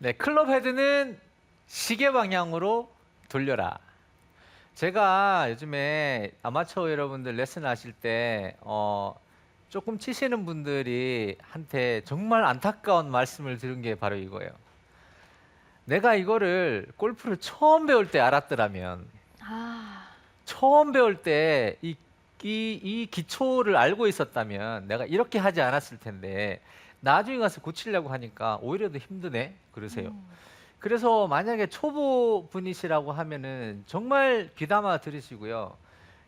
네, 클럽 헤드는 시계 방향으로 돌려라. 제가 요즘에 아마추어 여러분들 레슨 하실 때 조금 치시는 분들이 한테 정말 안타까운 말씀을 들은 게 바로 이거예요. 내가 이거를 골프를 처음 배울 때 알았더라면, 아, 처음 배울 때 이 기초를 알고 있었다면 내가 이렇게 하지 않았을 텐데 나중에 가서 고치려고 하니까 오히려 더 힘드네 그러세요. 그래서 만약에 초보 분이시라고 하면은 정말 귀담아 들으시고요.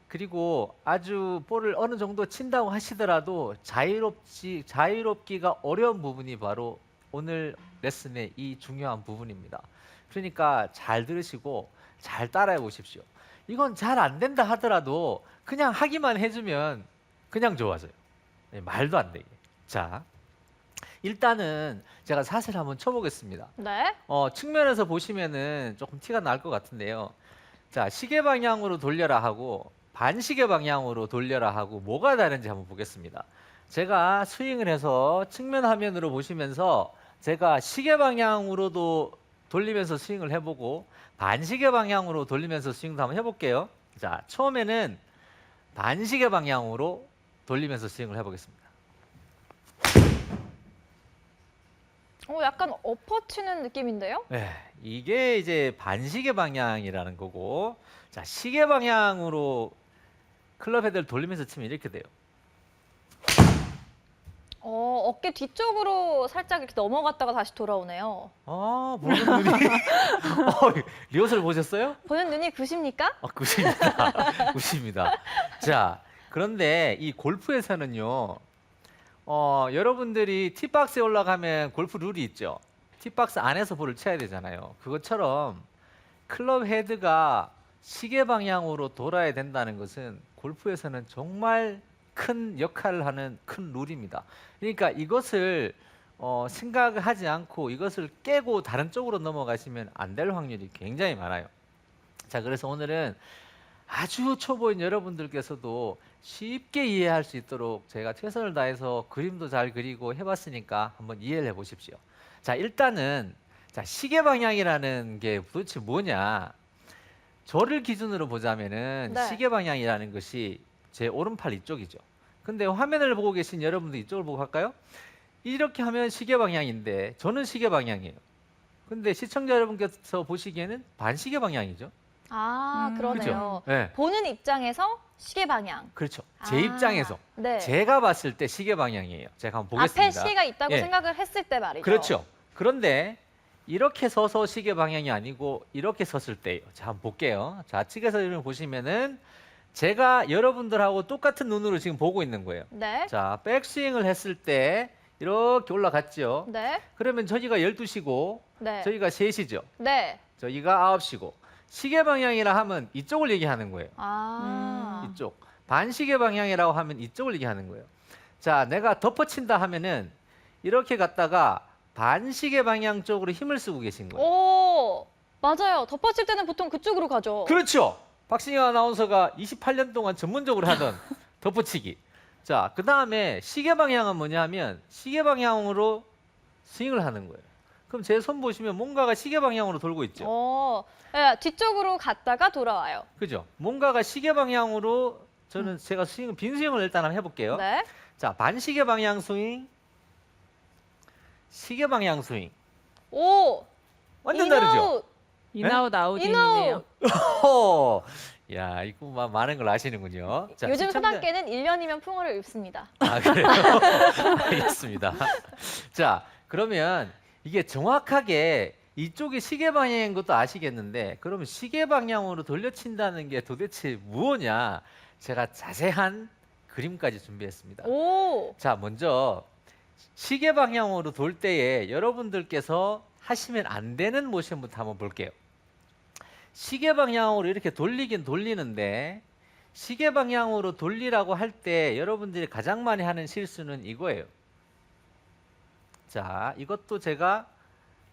그리고 아주 볼을 어느 정도 친다고 하시더라도 자유롭기가 어려운 부분이 바로 오늘 레슨의 이 중요한 부분입니다. 그러니까 잘 들으시고 잘 따라해 보십시오. 이건 잘 안 된다 하더라도 그냥 하기만 해주면 그냥 좋아져요. 네, 말도 안 되게. 자, 일단은 제가 사실 한번 쳐보겠습니다. 네. 측면에서 보시면은 조금 티가 날 것 같은데요. 자, 시계 방향으로 돌려라 하고 반시계 방향으로 돌려라 하고 뭐가 다른지 한번 보겠습니다. 제가 스윙을 해서 측면 화면으로 보시면서 제가 시계 방향으로도 돌리면서 스윙을 해보고 반시계 방향으로 돌리면서 스윙도 한번 해볼게요. 자, 처음에는 반시계 방향으로 돌리면서 스윙을 해보겠습니다. 약간 엎어치는 느낌인데요? 네, 이게 이제 반시계 방향이라는 거고, 자, 시계 방향으로 클럽 헤드를 돌리면서 치면 이렇게 돼요. 어깨 뒤쪽으로 살짝 이렇게 넘어갔다가 다시 돌아오네요. 아, 보는 눈이. 리허설 보셨어요? 보는 눈이 굿입니까? 굿입니다. 굿입니다. 자, 그런데 이 골프에서는요, 여러분들이 티박스에 올라가면 골프 룰이 있죠. 티박스 안에서 볼을 쳐야 되잖아요. 그것처럼 클럽 헤드가 시계 방향으로 돌아야 된다는 것은 골프에서는 정말 큰 역할을 하는 큰 룰입니다. 그러니까 이것을 생각을 하지 않고 이것을 깨고 다른 쪽으로 넘어가시면 안 될 확률이 굉장히 많아요. 자, 그래서 오늘은 아주 초보인 여러분들께서도 쉽게 이해할 수 있도록 제가 최선을 다해서 그림도 잘 그리고 해봤으니까 한번 이해를 해보십시오. 자, 일단은 자, 시계 방향이라는 게 도대체 뭐냐? 저를 기준으로 보자면은 네. 시계 방향이라는 것이 제 오른팔 이쪽이죠. 근데 화면을 보고 계신 여러분들 이쪽을 보고 할까요? 이렇게 하면 시계 방향인데 저는 시계 방향이에요. 근데 시청자 여러분께서 보시기에는 반시계 방향이죠. 아, 그렇죠? 그러네요. 네. 보는 입장에서 시계 방향. 그렇죠. 제 아, 입장에서 네. 제가 봤을 때 시계 방향이에요. 제가 한번 앞에 보겠습니다. 시계가 있다고 예. 생각을 했을 때 말이죠. 그렇죠. 그런데 이렇게 서서 시계 방향이 아니고 이렇게 섰을 때예요. 자, 한번 볼게요. 좌측에서 이렇게 보시면은 제가 여러분들하고 똑같은 눈으로 지금 보고 있는 거예요. 네. 자, 백스윙을 했을 때 이렇게 올라갔죠. 네. 그러면 저기가 12시고 네. 저기가 3시죠. 네. 저기가 9시고 시계 방향이라 하면 이쪽을 얘기하는 거예요. 아. 이쪽. 반시계 방향이라고 하면 이쪽을 얘기하는 거예요. 자, 내가 덮어친다 하면은 이렇게 갔다가 반시계 방향 쪽으로 힘을 쓰고 계신 거예요. 오, 맞아요. 덮어칠 때는 보통 그쪽으로 가죠. 그렇죠. 박신영 아나운서가 28년 동안 전문적으로 하던 덮어치기. 자, 그 다음에 시계 방향은 뭐냐면 시계 방향으로 스윙을 하는 거예요. 그럼 제 손 보시면 뭔가가 시계 방향으로 돌고 있죠. 네, 뒤쪽으로 갔다가 돌아와요. 그죠? 뭔가가 시계 방향으로 저는 제가 빈 스윙을 일단 한번 해볼게요. 네. 자, 반시계 방향 스윙, 시계 방향 스윙. 오, 완전 다르죠? 인아웃 아웃인이네요. 호호! 야, 이거 많은 걸 아시는군요. 자, 요즘 시청자- 초단계는 1년이면 풍어를 입습니다. 아, 그래요? 알겠습니다. 자, 그러면 이게 정확하게 이쪽이 시계 방향인 것도 아시겠는데, 그러면 시계 방향으로 돌려친다는 게 도대체 무엇냐? 제가 자세한 그림까지 준비했습니다. 오, 자, 먼저 시계 방향으로 돌 때에 여러분들께서 하시면 안 되는 모션부터 한번 볼게요. 시계 방향으로 이렇게 돌리긴 돌리는데 시계 방향으로 돌리라고 할 때 여러분들이 가장 많이 하는 실수는 이거예요. 자, 이것도 제가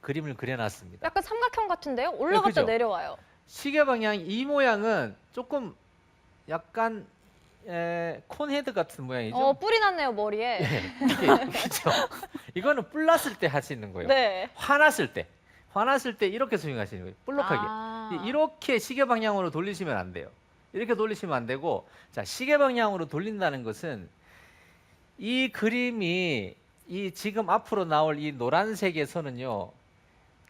그림을 그려놨습니다. 약간 삼각형 같은데요? 올라갔다 그죠? 내려와요. 시계 방향 이 모양은 조금 약간 콘헤드 같은 모양이죠. 뿔이 났네요, 머리에. 예, 이게 그죠? 이거는 뿔 났을 때 할 수 있는 거예요. 네. 화났을 때. 화났을 때 이렇게 스윙하시는 거예요. 볼록하게. 아. 이렇게 시계 방향으로 돌리시면 안 돼요. 이렇게 돌리시면 안 되고, 자, 시계 방향으로 돌린다는 것은 이 그림이 이 지금 앞으로 나올 이 노란색에서는요,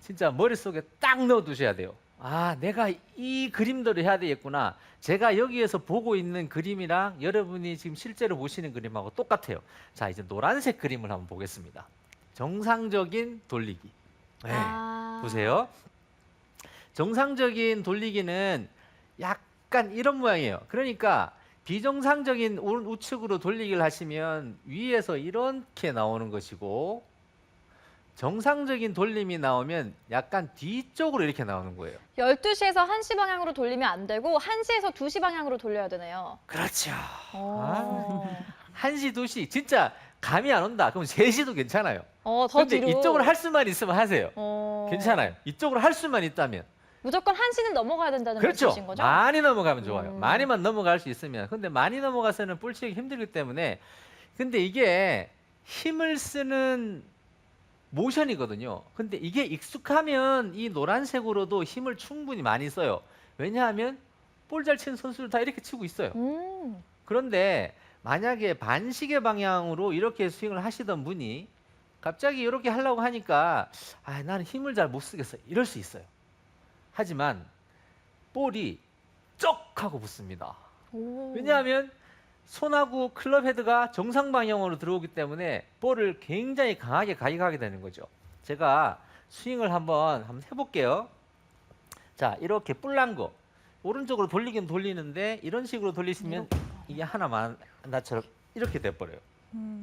진짜 머릿속에 딱 넣어두셔야 돼요. 아, 내가 이 그림대로 해야 되겠구나. 제가 여기에서 보고 있는 그림이랑 여러분이 지금 실제로 보시는 그림하고 똑같아요. 자, 이제 노란색 그림을 한번 보겠습니다. 정상적인 돌리기. 네, 아. 보세요. 정상적인 돌리기는 약간 이런 모양이에요. 그러니까 비정상적인 우측으로 돌리기를 하시면 위에서 이렇게 나오는 것이고, 정상적인 돌림이 나오면 약간 뒤쪽으로 이렇게 나오는 거예요. 12시에서 1시 방향으로 돌리면 안 되고 1시에서 2시 방향으로 돌려야 되네요. 그렇죠. 어. 1시, 2시 진짜 감이 안 온다. 그럼 3시도 괜찮아요. 더 근데 뒤로. 이쪽으로 할 수만 있으면 하세요. 어. 괜찮아요. 이쪽으로 할 수만 있다면. 무조건 1시는 넘어가야 된다는 그렇죠. 말씀이신 거죠? 많이 넘어가면 좋아요. 음. 많이만 넘어갈 수 있으면. 근데 많이 넘어가서는 볼 치기 힘들기 때문에. 근데 이게 힘을 쓰는 모션이거든요. 근데 이게 익숙하면 이 노란색으로도 힘을 충분히 많이 써요. 왜냐하면 볼 잘 치는 선수들 다 이렇게 치고 있어요. 그런데 만약에 반시계 방향으로 이렇게 스윙을 하시던 분이 갑자기 이렇게 하려고 하니까 아, 나는 힘을 잘 못 쓰겠어. 이럴 수 있어요. 하지만 볼이 쩍 하고 붙습니다. 오. 왜냐하면 손하고 클럽 헤드가 정상 방향으로 들어오기 때문에 볼을 굉장히 강하게 가격하게 되는 거죠. 제가 스윙을 한번 해볼게요. 자, 이렇게 뿔난 거 오른쪽으로 돌리긴 돌리는데 이런 식으로 돌리시면 이게 하나만 나처럼 이렇게 돼버려요.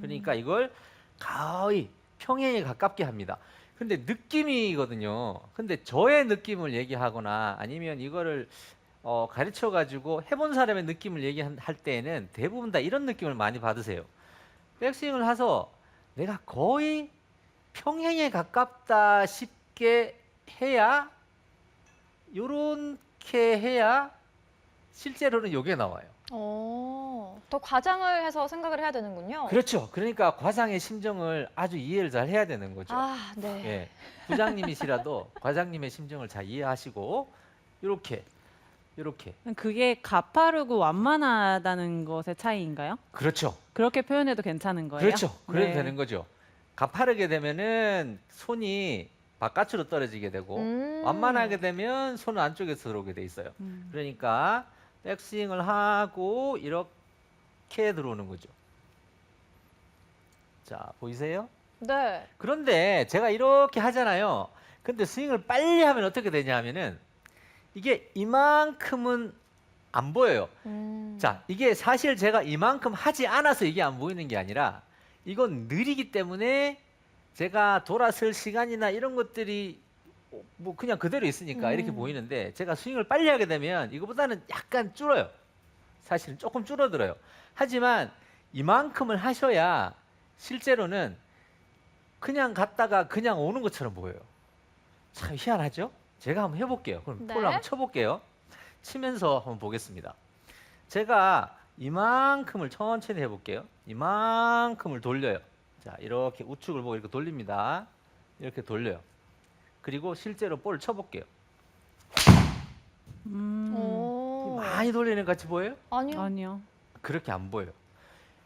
그러니까 이걸 거의 평행에 가깝게 합니다. 근데 느낌이거든요. 근데 저의 느낌을 얘기하거나 아니면 이거를 가르쳐 가지고 해본 사람의 느낌을 얘기할 때에는 대부분 다 이런 느낌을 많이 받으세요. 백스윙을 해서 내가 거의 평행에 가깝다 싶게 해야, 요렇게 해야 실제로는 요게 나와요. 더 과장을 해서 생각을 해야 되는군요. 그렇죠. 그러니까 과장의 심정을 아주 이해를 잘 해야 되는 거죠. 아, 네. 예. 부장님이시라도 과장님의 심정을 잘 이해하시고 이렇게 그게 가파르고 완만하다는 것의 차이인가요? 그렇죠. 그렇게 표현해도 괜찮은 거예요? 그렇죠. 그래도 네. 되는 거죠. 가파르게 되면은 손이 바깥으로 떨어지게 되고 완만하게 되면 손은 안쪽에서 들어오게 돼 있어요. 그러니까 백스윙을 하고 이렇게 들어오는 거죠. 자, 보이세요? 네. 그런데 제가 이렇게 하잖아요. 근데 스윙을 빨리 하면 어떻게 되냐 하면은 이게 이만큼은 안 보여요. 자, 이게 사실 제가 이만큼 하지 않아서 이게 안 보이는 게 아니라 이건 느리기 때문에 제가 돌아설 시간이나 이런 것들이 뭐 그냥 그대로 있으니까 이렇게 보이는데 제가 스윙을 빨리 하게 되면 이거보다는 약간 줄어요. 사실은 조금 줄어들어요. 하지만 이만큼을 하셔야 실제로는 그냥 갔다가 그냥 오는 것처럼 보여요. 참 희한하죠? 제가 한번 해볼게요. 그럼 네. 볼을 한번 쳐볼게요. 치면서 한번 보겠습니다. 제가 이만큼을 천천히 해볼게요. 이만큼을 돌려요. 자, 이렇게 우측을 보고 이렇게 돌립니다. 이렇게 돌려요. 그리고 실제로 볼을 쳐볼게요. 오. 많이 돌리는 것 같이 보여요? 아니요. 아니요. 그렇게 안 보여요.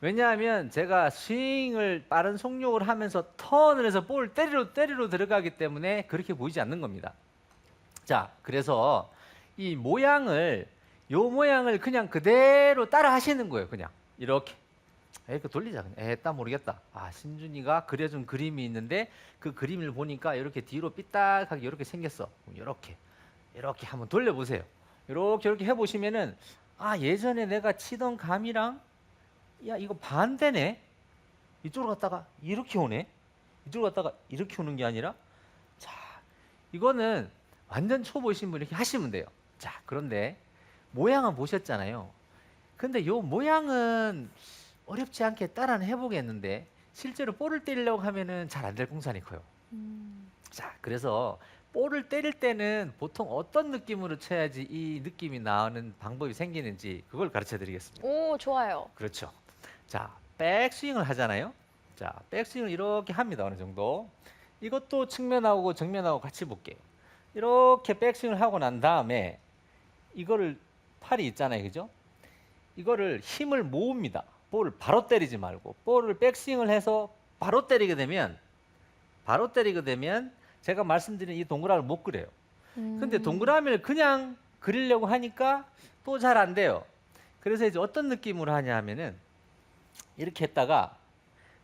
왜냐하면 제가 스윙을 빠른 속력을 하면서 턴을 해서 볼 때리러 들어가기 때문에 그렇게 보이지 않는 겁니다. 자, 그래서 이 모양을, 요 모양을 그냥 그대로 따라 하시는 거예요. 그냥 이렇게 돌리자. 딱 모르겠다. 아, 신준이가 그려준 그림이 있는데 그 그림을 보니까 이렇게 뒤로 삐딱하게 이렇게 생겼어. 이렇게 한번 돌려보세요. 이렇게 해보시면은 아, 예전에 내가 치던 감이랑 야, 이거 반대네. 이쪽으로 갔다가 이렇게 오네. 이쪽으로 갔다가 이렇게 오는 게 아니라, 자, 이거는 완전 초보이신 분이 이렇게 하시면 돼요. 자, 그런데 모양은 보셨잖아요. 근데 요 모양은 어렵지 않게 따라는 해보겠는데 실제로 볼을 때리려고 하면은 잘 안 될 공산이 커요. 자, 그래서 볼을 때릴 때는 보통 어떤 느낌으로 쳐야지 이 느낌이 나오는 방법이 생기는지 그걸 가르쳐 드리겠습니다. 오, 좋아요. 그렇죠. 자, 백스윙을 하잖아요. 자, 백스윙을 이렇게 합니다. 어느 정도. 이것도 측면하고 정면하고 같이 볼게요. 이렇게 백스윙을 하고 난 다음에 이거를 팔이 있잖아요, 그죠? 이거를 힘을 모읍니다. 볼을 바로 때리지 말고 볼을 백스윙을 해서 바로 때리게 되면 제가 말씀드린 이 동그라미를 못 그려요. 근데 동그라미를 그냥 그리려고 하니까 또 잘 안 돼요. 그래서 이제 어떤 느낌으로 하냐 하면은 이렇게 했다가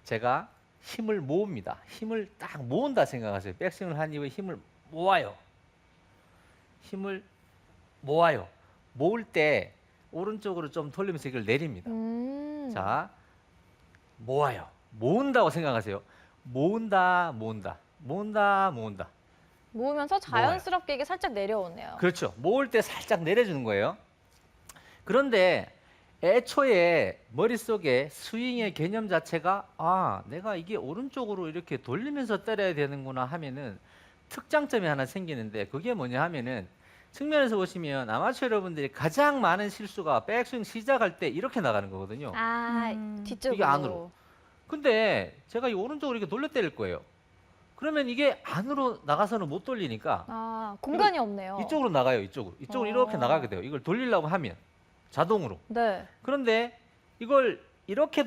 제가 힘을 모읍니다. 힘을 딱 모은다 생각하세요. 백스윙을 한 이후에 힘을 모아요. 힘을 모아요. 모을 때 오른쪽으로 좀 돌리면서 이걸 내립니다. 자, 모아요. 모은다고 생각하세요. 모은다, 모은다, 모은다, 모은다. 모으면서 자연스럽게 이게 살짝 내려오네요. 그렇죠. 모을 때 살짝 내려주는 거예요. 그런데 애초에 머릿속에 스윙의 개념 자체가 아, 내가 이게 오른쪽으로 이렇게 돌리면서 때려야 되는구나 하면은 특장점이 하나 생기는데 그게 뭐냐 하면은 측면에서 보시면 아마추어 여러분들이 가장 많은 실수가 백스윙 시작할 때 이렇게 나가는 거거든요. 아, 뒤쪽으로. 이게 안으로. 근데 제가 이 오른쪽으로 이렇게 돌려 때릴 거예요. 그러면 이게 안으로 나가서는 못 돌리니까 아, 공간이 없네요. 이쪽으로 나가요. 이쪽으로 이렇게 나가게 돼요. 이걸 돌리려고 하면 자동으로. 네. 그런데 이걸 이렇게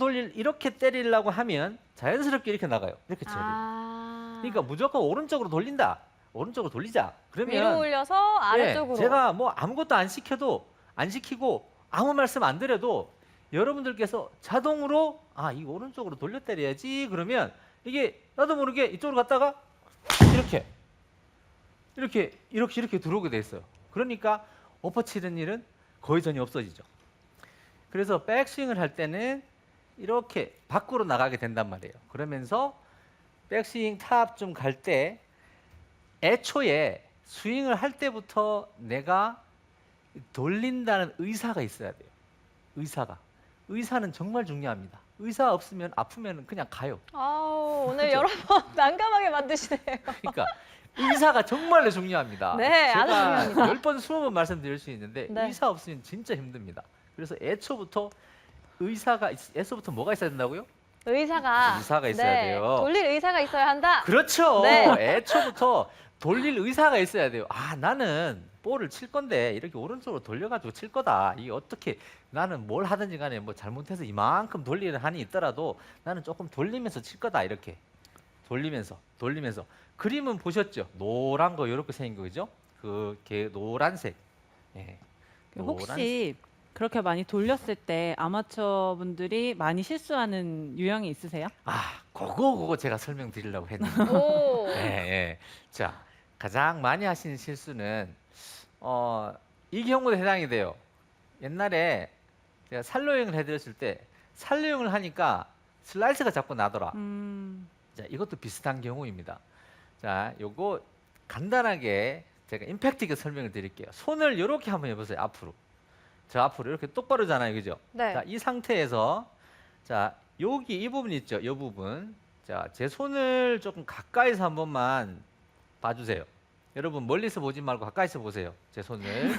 때리려고 하면 자연스럽게 이렇게 나가요. 이렇게 쳐야 돼요. 아. 그러니까 무조건 오른쪽으로 돌린다. 오른쪽으로 돌리자. 그러면 위로 올려서 아래쪽으로. 제가 뭐 아무것도 안 시키고 아무 말씀 안 드려도 여러분들께서 자동으로 아, 이 오른쪽으로 돌려 때려야지. 그러면 이게 나도 모르게 이쪽으로 갔다가 이렇게 들어오게 돼 있어요. 그러니까 엎어 치는 일은 거의 전혀 없어지죠. 그래서 백스윙을 할 때는 이렇게 밖으로 나가게 된단 말이에요. 그러면서 백스윙 탑 좀 갈 때 애초에 스윙을 할 때부터 내가 돌린다는 의사가 있어야 돼요. 의사는 정말 중요합니다. 의사 없으면 아프면 그냥 가요. 아우, 오늘 그죠? 여러 번 난감하게 만드시네요. 그러니까 의사가 정말로 중요합니다. 네, 아주 제가 중요합니다. 10번, 20번 말씀드릴 수 있는데 네. 의사 없으면 진짜 힘듭니다. 그래서 애초부터 뭐가 있어야 된다고요? 의사가 있어야 돼요. 돌릴 의사가 있어야 한다. 그렇죠. 네. 애초부터 돌릴 의사가 있어야 돼요. 아, 나는 볼을 칠 건데 이렇게 오른쪽으로 돌려가지고 칠 거다. 이게 어떻게 나는 뭘 하든지 간에 뭐 잘못해서 이만큼 돌리는 한이 있더라도 나는 조금 돌리면서 칠 거다. 이렇게 돌리면서 그림은 보셨죠? 노란 거 이렇게 생긴 거죠? 그게 노란색. 예. 혹시 그렇게 많이 돌렸을 때 아마추어 분들이 많이 실수하는 유형이 있으세요? 그거 제가 설명드리려고 했는데. 오. 예. 자, 가장 많이 하시는 실수는 이 경우도 해당이 돼요. 옛날에 제가 살로잉을 해드렸을 때 살로잉을 하니까 슬라이스가 자꾸 나더라. 자, 이것도 비슷한 경우입니다. 자, 요거 간단하게 제가 임팩트 있게 설명을 드릴게요. 손을 이렇게 한번 해보세요. 앞으로. 저 앞으로 이렇게 똑바로잖아요, 그죠? 네. 자, 이 상태에서 자, 여기 이 부분 있죠, 이 부분. 자, 제 손을 조금 가까이서 한 번만 봐주세요. 여러분 멀리서 보지 말고 가까이서 보세요. 제 손을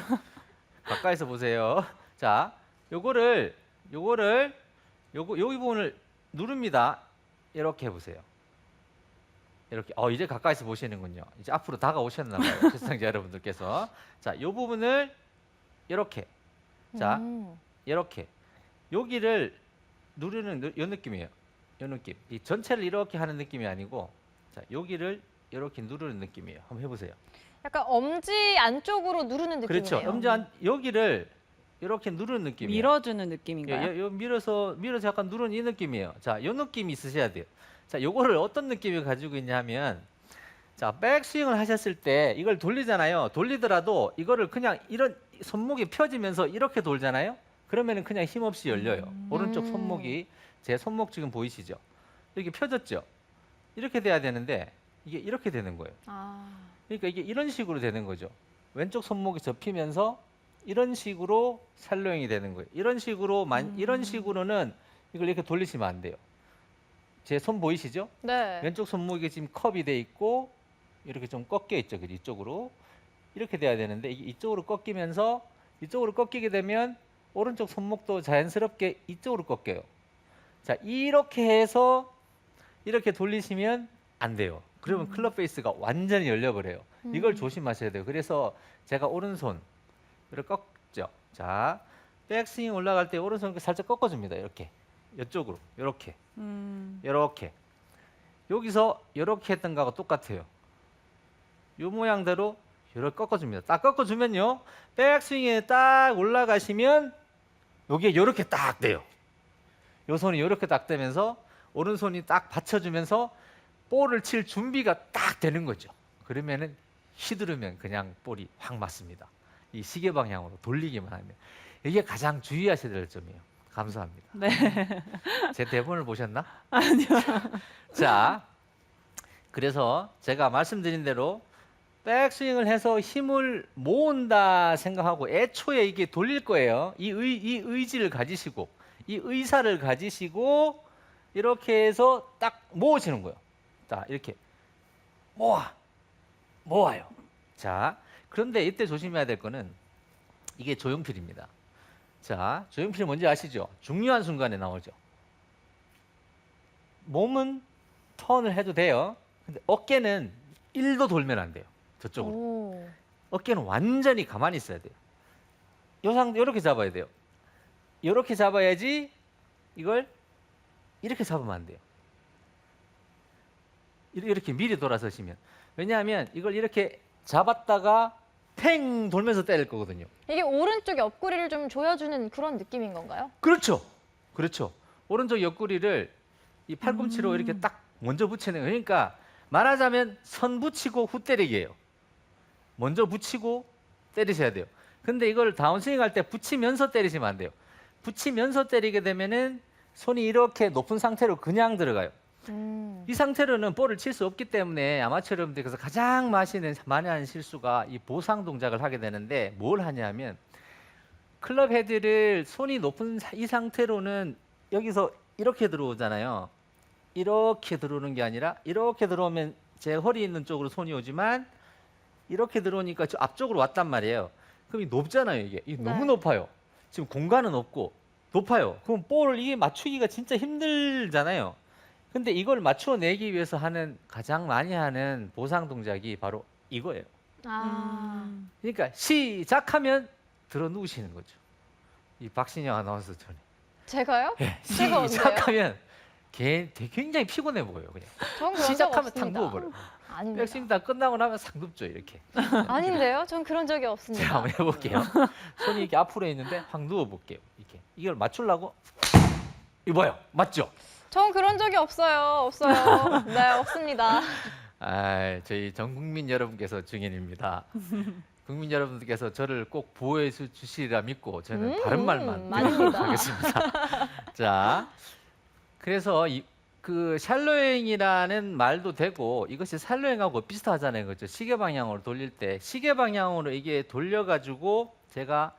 가까이서 보세요. 자, 요거를 여기 부분을 누릅니다. 이렇게 해보세요. 이렇게 이제 가까이서 보시는군요. 이제 앞으로 다가오셨나 봐요. 시청자 여러분들께서. 자, 요 부분을 이렇게. 자, 이렇게. 여기를 누르는 요 느낌이에요. 요 느낌. 이 전체를 이렇게 하는 느낌이 아니고 자, 여기를 이렇게 누르는 느낌이에요. 한번 해보세요. 약간 엄지 안쪽으로 누르는 느낌이네요. 그렇죠. 여기를 이렇게 누르는 느낌이에요. 밀어주는 느낌인가요? 요 밀어서 약간 누르는 이 느낌이에요. 자, 요 느낌이 있으셔야 돼요. 자, 요거를 어떤 느낌을 가지고 있냐면 자, 백스윙을 하셨을 때 이걸 돌리잖아요. 돌리더라도 이거를 그냥 이런 손목이 펴지면서 이렇게 돌잖아요. 그러면은 그냥 힘없이 열려요. 오른쪽 손목이 제 손목 지금 보이시죠? 이렇게 펴졌죠? 이렇게 돼야 되는데 이게 이렇게 되는 거예요. 그러니까 이게 이런 식으로 되는 거죠. 왼쪽 손목이 접히면서 이런 식으로 살로잉이 되는 거예요. 이런 식으로는 이걸 이렇게 돌리시면 안 돼요. 제 손 보이시죠? 네. 왼쪽 손목이 지금 컵이 돼 있고 이렇게 좀 꺾여 있죠. 이쪽으로 이렇게 돼야 되는데 이게 이쪽으로 꺾이면서 이쪽으로 꺾이게 되면 오른쪽 손목도 자연스럽게 이쪽으로 꺾여요. 자, 이렇게 해서 이렇게 돌리시면 안 돼요. 그러면 클럽 페이스가 완전히 열려버려요. 이걸 음. 조심하셔야 돼요. 그래서 제가 오른손을 꺾죠. 자, 백스윙 올라갈 때 오른손 살짝 꺾어줍니다. 이렇게 이쪽으로 이렇게 이렇게 여기서 이렇게 했던 거하고 똑같아요. 이 모양대로 이렇게 꺾어줍니다. 딱 꺾어주면요, 백스윙에 딱 올라가시면 여기에 이렇게 딱 돼요. 요 손이 이렇게 딱 되면서 오른손이 딱 받쳐주면서 볼을 칠 준비가 딱 되는 거죠. 그러면은 휘두르면 그냥 볼이 확 맞습니다. 이 시계 방향으로 돌리기만 하면. 이게 가장 주의하셔야 될 점이에요. 감사합니다. 네. 제 대본을 보셨나? 아니요. 자, 그래서 제가 말씀드린 대로 백스윙을 해서 힘을 모은다 생각하고 애초에 이게 돌릴 거예요. 이 의지를 가지시고 이 의사를 가지시고 이렇게 해서 딱 모으시는 거예요. 자, 이렇게 모아요. 자, 그런데 이때 조심해야 될 거는 이게 조용필입니다. 자, 조용필 뭔지 아시죠? 중요한 순간에 나오죠. 몸은 턴을 해도 돼요. 근데 어깨는 1도 돌면 안 돼요. 저쪽으로. 오. 어깨는 완전히 가만히 있어야 돼요. 이렇게 잡아야 돼요. 이렇게 잡아야지 이걸 이렇게 잡으면 안 돼요. 이렇게 미리 돌아서시면. 왜냐하면 이걸 이렇게 잡았다가 팽 돌면서 때릴 거거든요. 이게 오른쪽 옆구리를 좀 조여주는 그런 느낌인 건가요? 그렇죠. 그렇죠. 오른쪽 옆구리를 이 팔꿈치로 이렇게 딱 먼저 붙이는 거예요. 그러니까 말하자면 선 붙이고 후 때리기예요. 먼저 붙이고 때리셔야 돼요. 근데 이걸 다운스윙 할 때 붙이면서 때리시면 안 돼요. 붙이면서 때리게 되면은 손이 이렇게 높은 상태로 그냥 들어가요. 이 상태로는 볼을 칠 수 없기 때문에 아마추어 여러분들께서 가장 많이 하는 실수가 이 보상 동작을 하게 되는데, 뭘 하냐면 클럽 헤드를 손이 높은 이 상태로는 여기서 이렇게 들어오잖아요. 이렇게 들어오는 게 아니라 이렇게 들어오면 제 허리 있는 쪽으로 손이 오지만 이렇게 들어오니까 저 앞쪽으로 왔단 말이에요. 그럼 이 높잖아요. 이게 너무 네. 높아요. 지금 공간은 없고 높아요. 그럼 볼을 이게 맞추기가 진짜 힘들잖아요. 근데 이걸 맞춰내기 위해서 하는 가장 많이 하는 보상 동작이 바로 이거예요. 아. 그러니까 시작하면 들어 누우시는 거죠. 이 박신영 아나운서처럼. 제가요? 예, 제가 언제요? 시작하면 굉장히 피곤해 보여요. 그냥 전 그런 적 시작하면 탁 없습니다. 누워버려. 아닙니다. 백스윙 다 끝나고 나면 상 눕죠 이렇게. 아닌데요? 전 그런 적이 제가 없습니다. 한번 해볼게요. 손이 이렇게 앞으로 있는데 확 누워볼게요. 이렇게 이걸 맞추려고 이봐요, 맞죠? 전 그런 적이 없어요. 없어요. 네, 없습니다. 아, 저희 전 국민 여러분께서 증인입니다. 국민 여러분들께서 저를 꼭 보호해 주시리라 믿고 저는 바른 말만 아닙니다. 하겠습니다. 자, 그래서 그 샬로잉이라는 말도 되고 이것이 샬로잉하고 비슷하잖아요, 그렇죠? 시계 방향으로 돌릴 때 시계 방향으로 이게 돌려가지고 제가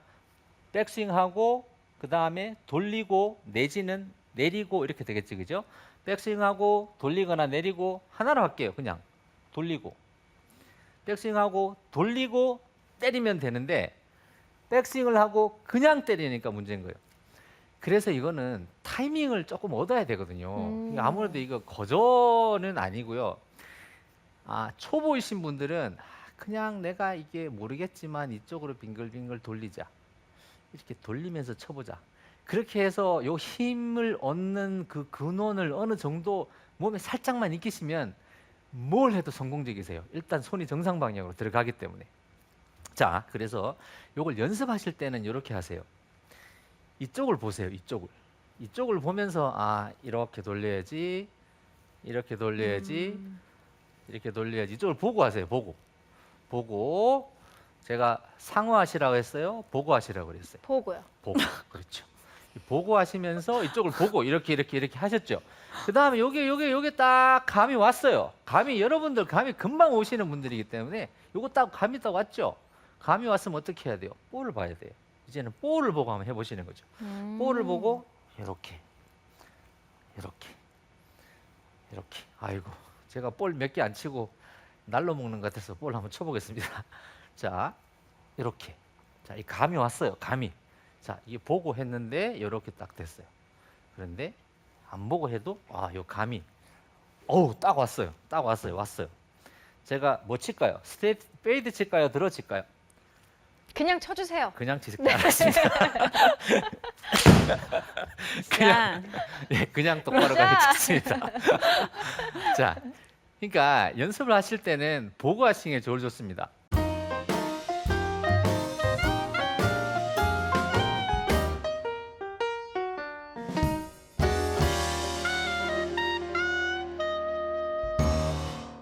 백스윙하고 그 다음에 돌리고 내지는 내리고 이렇게 되겠지, 그죠? 백스윙하고 돌리거나 내리고 하나로 할게요. 그냥 돌리고 백스윙하고 돌리고 때리면 되는데 백스윙을 하고 그냥 때리니까 문제인 거예요. 그래서 이거는 타이밍을 조금 얻어야 되거든요. 아무래도 이거 거저는 아니고요. 초보이신 분들은 그냥 내가 이게 모르겠지만 이쪽으로 빙글빙글 돌리자. 이렇게 돌리면서 쳐보자. 그렇게 해서 요 힘을 얻는 그 근원을 어느 정도 몸에 살짝만 익히시면 뭘 해도 성공적이세요. 일단 손이 정상 방향으로 들어가기 때문에. 자, 그래서 요걸 연습하실 때는 이렇게 하세요. 이쪽을 보세요. 이쪽을 보면서 이렇게 돌려야지, 이렇게 돌려야지, 이렇게 돌려야지. 이쪽을 보고 하세요. 보고 제가 상호하시라고 했어요. 보고 하시라고 그랬어요. 보고요. 보고. 그렇죠. 보고 하시면서 이쪽을 보고 이렇게 하셨죠. 그 다음에 요게 딱 감이 왔어요. 여러분들 감이 금방 오시는 분들이기 때문에 요거 딱 감이 딱 왔죠. 감이 왔으면 어떻게 해야 돼요? 볼을 봐야 돼요. 이제는 볼을 보고 한번 해보시는 거죠. 볼을 보고 이렇게. 아이고, 제가 볼 몇 개 안 치고 날로 먹는 것 같아서 볼 한번 쳐보겠습니다. 자, 이렇게. 자, 이 감이 왔어요. 감이. 자, 이게 보고 했는데 이렇게 딱 됐어요. 그런데 안 보고 해도 요 감이 어우, 딱 왔어요. 딱 왔어요. 왔어요. 제가 뭐 칠까요? 스트레이트 페이드 칠까요? 들어 칠까요? 그냥 쳐주세요. 그냥 치실까 알았습니다. 그냥 그냥 똑바로 자. 가겠습니다. 자, 그러니까 연습을 하실 때는 보고 하시는 게 좋습니다.